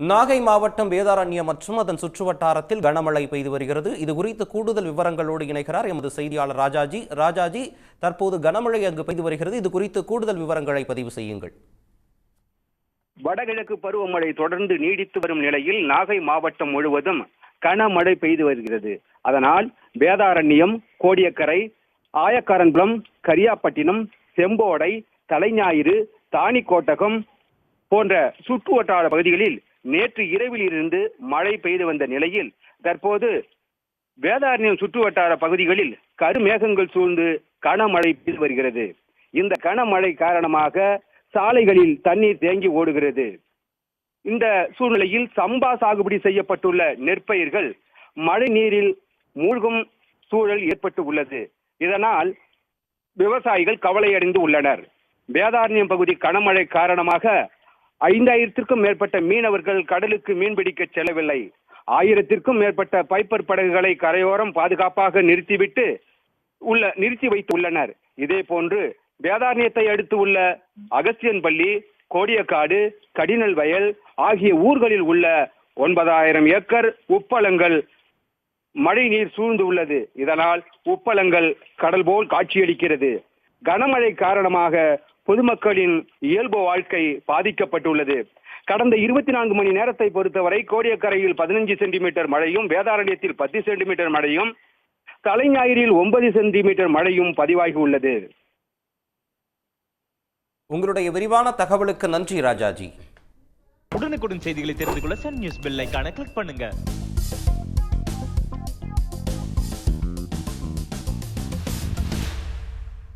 நாகை மாவட்டம் வேதாரண்யம் மற்றும் அதன் சுற்றுவட்டாரத்தில் கனமழை பெய்து வருகிறது. இது குறித்து கூடுதல் விவரங்களோடு இணைக்கிறார் எமது செய்தியாளர் ராஜாஜி. ராஜாஜி, தற்போது கனமழை அங்கு பெய்து வருகிறது. இது குறித்து கூடுதல் விவரங்களை பதிவு செய்யுங்கள். வடகிழக்கு பருவமழை தொடர்ந்து நீடித்து வரும் நிலையில் நாகை மாவட்டம் முழுவதும் கனமழை பெய்து வருகிறது. அதனால் வேதாரண்யம், கோடியக்கரை, ஆயக்காரன்புரம், கரியாப்பட்டினம், செம்போடை, தலைஞாயிறு, தாணிக்கோட்டகம் போன்ற சுற்று வட்டார பகுதிகளில் நேற்று இரவில் இருந்து மழை பெய்து வந்த நிலையில் தற்போது வேதாரண்யம் சுற்று வட்டார பகுதிகளில் கருமேகங்கள் சூழ்ந்து கனமழை பெய்து வருகிறது. இந்த கனமழை காரணமாக சாலைகளில் தண்ணீர் தேங்கி ஓடுகிறது. இந்த சூழ்நிலையில் சம்பா சாகுபடி செய்யப்பட்டுள்ள நெற்பயிர்கள் மழை நீரில் மூழ்கும் சூழல் ஏற்பட்டு உள்ளது. இதனால் விவசாயிகள் கவலையடைந்து உள்ளனர். வேதாரண்யம் பகுதி கனமழை காரணமாக 5000த்திற்கும் மேற்பட்ட மீனவர்கள் கடலுக்கு மீன்பிடிக்க செல்லவில்லை. 1000த்திற்கும் மேற்பட்ட பைப்பர் படகுகளை கரையோரம் பாதுகாப்பாக நிறுத்தி வைத்து உள்ளனர். இதே போன்று வேதாரண்யத்தை அடுத்து உள்ள அகஸ்தியன்பள்ளி, கோடியக்காடு, கடினல் வயல் ஆகிய ஊர்களில் உள்ள 9000 ஏக்கர் உப்பளங்கள் மழை நீர் சூழ்ந்து உள்ளது. இதனால் உப்பளங்கள் கடல் போல் காட்சியளிக்கிறது. கனமழை காரணமாக பொதுமக்களின் இயல்பு வாழ்க்கை பாதிக்கப்பட்டுள்ளது. கடந்த 24 மணி நேரத்தை பொறுத்தவரை கோடியக்கரையில் 15 சென்டிமீட்டர் மழையும், வேதாரண்யத்தில் 10 சென்டிமீட்டர் மழையும், தலைஞாயிறில் 9 சென்டிமீட்டர் மழையும் பதிவாகி உள்ளது. உங்களுடைய விரிவான தகவலுக்கு நன்றி ராஜாஜி. உடனுக்குடன் செய்திகளை தெரிந்து கொள்ள சன் நியூஸ் பெல் ஐகானை கிளிக் பண்ணுங்க.